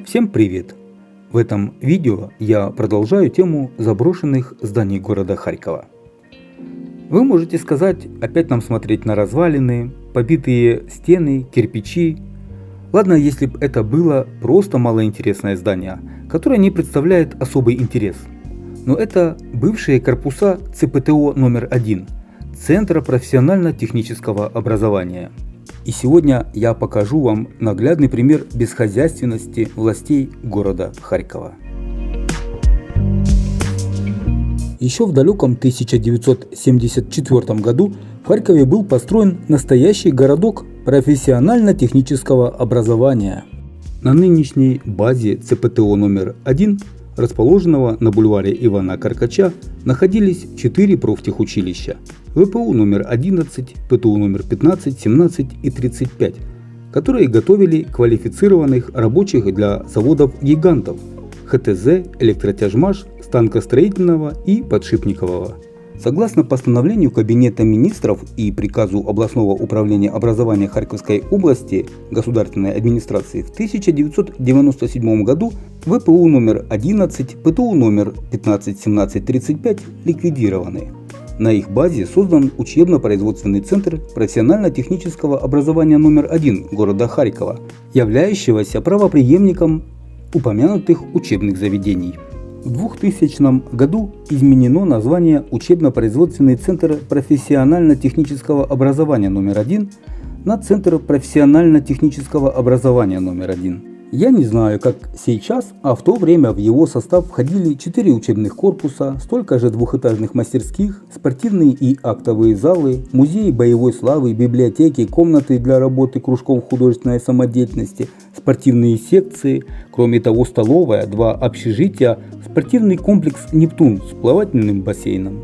Всем привет! В этом видео я продолжаю тему заброшенных зданий города Харькова. Вы можете сказать, опять нам смотреть на развалины, побитые стены, кирпичи. Ладно, если бы это было просто малоинтересное здание, которое не представляет особый интерес. Но это бывшие корпуса ЦПТО номер 1, Центра профессионально-технического образования. И сегодня я покажу вам наглядный пример бесхозяйственности властей города Харькова. Еще в далеком 1974 году в Харькове был построен настоящий городок профессионально-технического образования. На нынешней базе ЦПТО номер 1, расположенного на бульваре Ивана Каркача, находились 4 профтехучилища: ВПУ номер 11, ПТУ номер 15, 17 и 35, которые готовили квалифицированных рабочих для заводов-гигантов ХТЗ, Электротяжмаш, станкостроительного и подшипникового. Согласно постановлению Кабинета министров и приказу областного управления образования Харьковской области государственной администрации, в 1997 году ВПУ номер 11, ПТУ номер 15, 17, 35 ликвидированы. На их базе создан учебно-производственный центр профессионально-технического образования номер 1 города Харькова, являющегося правопреемником упомянутых учебных заведений. В 2000 году изменено название Учебно-производственный центр профессионально-технического образования номер 1 на Центр профессионально-технического образования номер 1. Я не знаю, как сейчас, а в то время в его состав входили 4 учебных корпуса, столько же двухэтажных мастерских, спортивные и актовые залы, музеи боевой славы, библиотеки, комнаты для работы кружков художественной самодеятельности, спортивные секции, кроме того столовая, 2 общежития, спортивный комплекс «Нептун» с плавательным бассейном.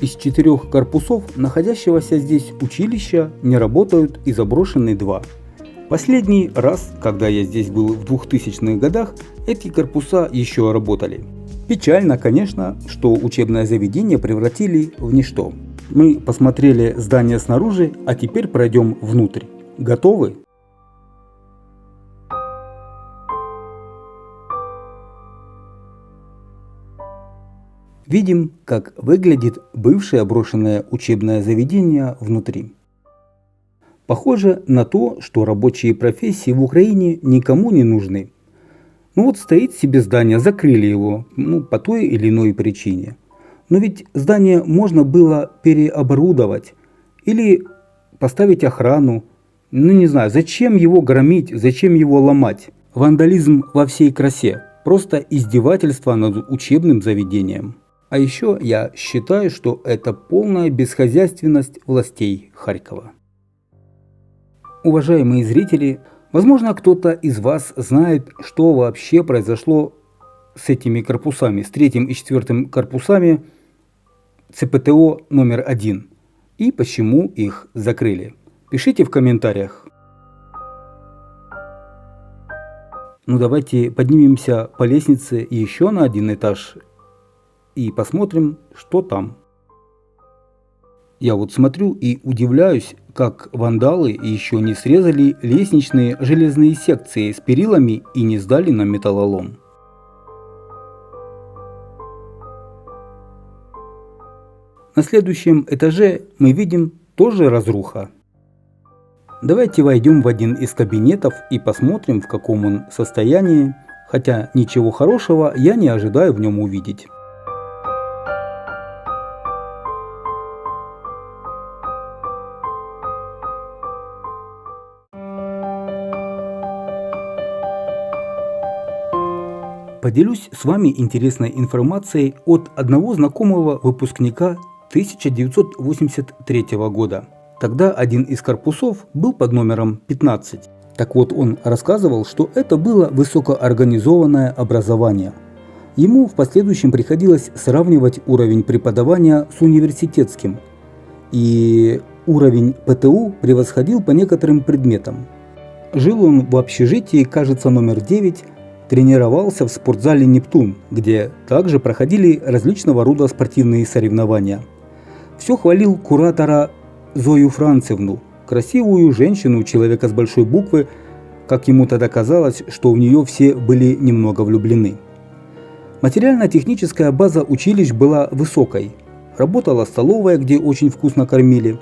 Из 4 корпусов находящегося здесь училища не работают и заброшены 2. Последний раз, когда я здесь был в 2000-х годах, эти корпуса еще работали. Печально, конечно, что учебное заведение превратили в ничто. Мы посмотрели здание снаружи, а теперь пройдем внутрь. Готовы? Видим, как выглядит бывшее брошенное учебное заведение внутри. Похоже на то, что рабочие профессии в Украине никому не нужны. Ну вот стоит себе здание, закрыли его, по той или иной причине. Но ведь здание можно было переоборудовать или поставить охрану. Не знаю, зачем его громить, зачем его ломать? Вандализм во всей красе, просто издевательство над учебным заведением. А еще я считаю, что это полная бесхозяйственность властей Харькова. Уважаемые зрители, возможно, кто-то из вас знает, что вообще произошло с этими корпусами, с 3 и 4 корпусами ЦПТО номер 1 и почему их закрыли. Пишите в комментариях. Давайте поднимемся по лестнице еще на 1 этаж и посмотрим, что там. Я вот смотрю и удивляюсь, как вандалы еще не срезали лестничные железные секции с перилами и не сдали на металлолом. На следующем этаже мы видим тоже разруха. Давайте войдем в один из кабинетов и посмотрим, в каком он состоянии, хотя ничего хорошего я не ожидаю в нем увидеть. Поделюсь с вами интересной информацией от одного знакомого выпускника 1983 года. Тогда один из корпусов был под номером 15. Так вот, он рассказывал, что это было высокоорганизованное образование. Ему в последующем приходилось сравнивать уровень преподавания с университетским. И уровень ПТУ превосходил по некоторым предметам. Жил он в общежитии, кажется, номер 9, тренировался в спортзале «Нептун», где также проходили различного рода спортивные соревнования. Все хвалил куратора Зою Францевну, красивую женщину, человека с большой буквы, как ему тогда казалось, что в нее все были немного влюблены. Материально-техническая база училищ была высокой. Работала столовая, где очень вкусно кормили,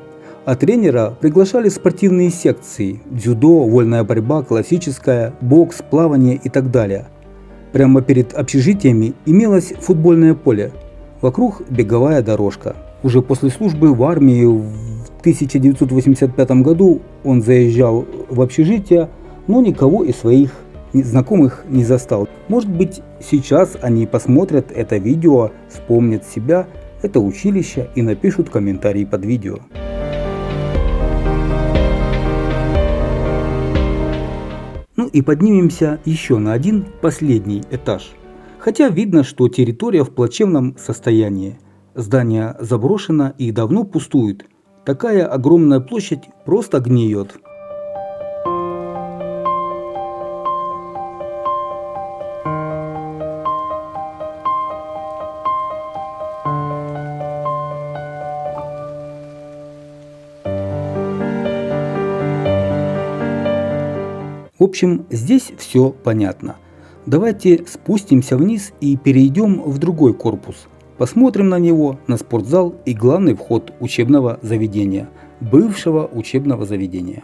а тренера приглашали в спортивные секции – дзюдо, вольная борьба, классическая, бокс, плавание и так далее. Прямо перед общежитиями имелось футбольное поле, вокруг беговая дорожка. Уже после службы в армии в 1985 году он заезжал в общежитие, но никого из своих знакомых не застал. Может быть, сейчас они посмотрят это видео, вспомнят себя, это училище и напишут комментарий под видео. Ну и поднимемся еще на один последний этаж. Хотя видно, что территория в плачевном состоянии. Здание заброшено и давно пустует. Такая огромная площадь просто гниет. В общем, здесь все понятно. Давайте спустимся вниз и перейдем в другой корпус. Посмотрим на него, на спортзал и главный вход учебного заведения, бывшего учебного заведения.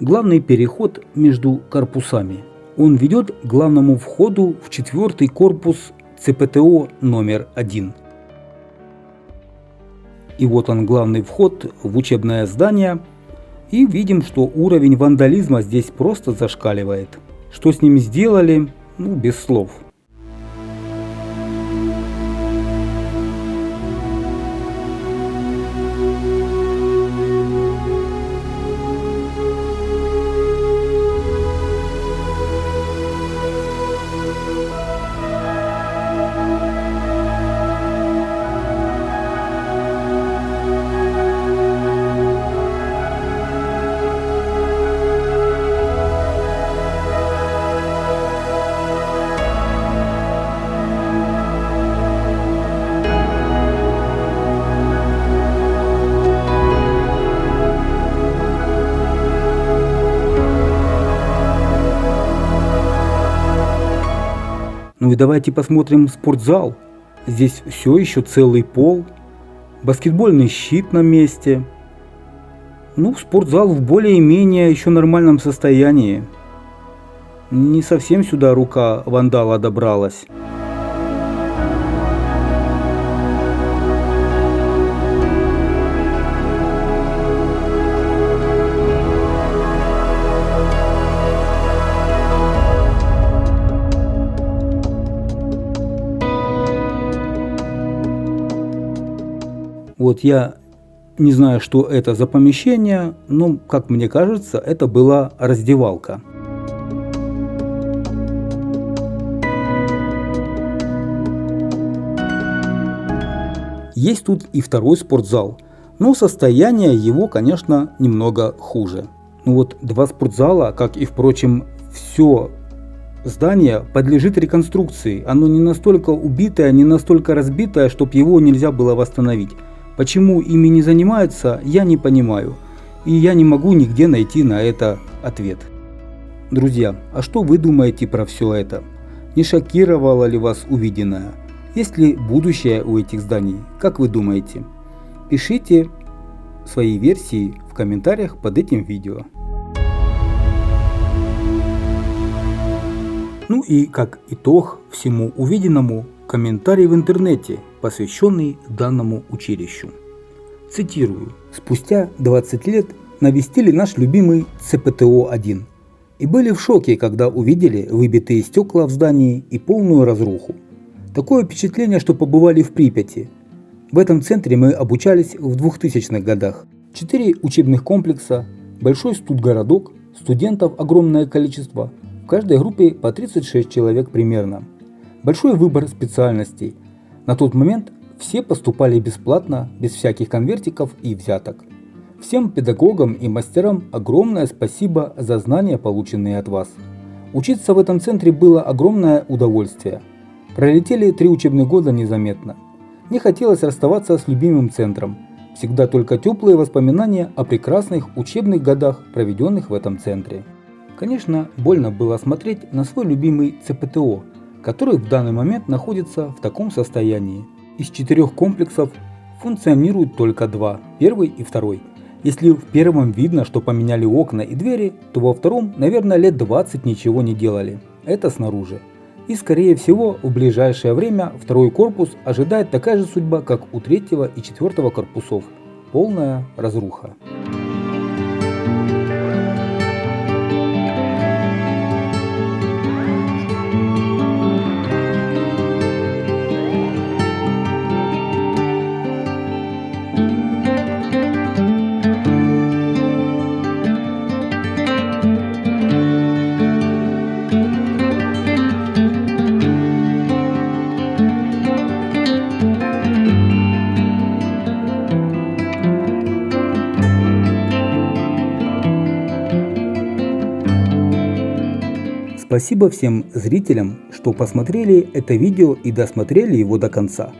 Главный переход между корпусами. Он ведет к главному входу в 4-й корпус ЦПТО номер 1. И вот он, главный вход в учебное здание. И видим, что уровень вандализма здесь просто зашкаливает. Что с ним сделали, без слов. Ну и давайте посмотрим спортзал. Здесь все еще целый пол, баскетбольный щит на месте. Спортзал в более-менее еще нормальном состоянии. Не совсем сюда рука вандала добралась. Вот я не знаю, что это за помещение, но, как мне кажется, это была раздевалка. Есть тут и второй спортзал, но состояние его, конечно, немного хуже. Два спортзала, как и, впрочем, все здание, подлежит реконструкции. Оно не настолько убитое, не настолько разбитое, чтобы его нельзя было восстановить. Почему ими не занимаются, я не понимаю, и я не могу нигде найти на это ответ. Друзья, а что вы думаете про все это? Не шокировало ли вас увиденное? Есть ли будущее у этих зданий? Как вы думаете? Пишите свои версии в комментариях под этим видео. Ну и как итог всему увиденному, комментарий в интернете, посвященный данному училищу. Цитирую. «Спустя 20 лет навестили наш любимый ЦПТО-1 и были в шоке, когда увидели выбитые стекла в здании и полную разруху. Такое впечатление, что побывали в Припяти. В этом центре мы обучались в 2000-х годах. 4 учебных комплекса, большой студгородок, студентов огромное количество, в каждой группе по 36 человек примерно. Большой выбор специальностей. На тот момент все поступали бесплатно, без всяких конвертиков и взяток. Всем педагогам и мастерам огромное спасибо за знания, полученные от вас. Учиться в этом центре было огромное удовольствие. Пролетели 3 учебных года незаметно. Не хотелось расставаться с любимым центром. Всегда только теплые воспоминания о прекрасных учебных годах, проведенных в этом центре. Конечно, больно было смотреть на свой любимый ЦПТО, который в данный момент находится в таком состоянии. Из 4 комплексов функционируют только 2, первый и второй. Если в первом видно, что поменяли окна и двери, то во втором, наверное, лет 20 ничего не делали. Это снаружи. И скорее всего в ближайшее время второй корпус ожидает такая же судьба, как у 3 и 4 корпусов. Полная разруха. Спасибо всем зрителям, что посмотрели это видео и досмотрели его до конца.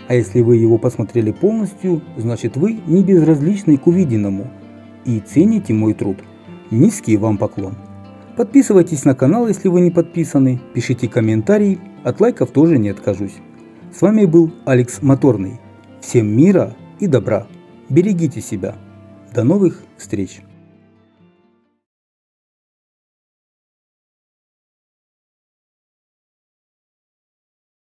А если вы его посмотрели полностью, значит вы не безразличны к увиденному и цените мой труд. Низкий вам поклон. Подписывайтесь на канал, если вы не подписаны, пишите комментарии, от лайков тоже не откажусь. С вами был Алекс Моторный. Всем мира и добра. Берегите себя. До новых встреч.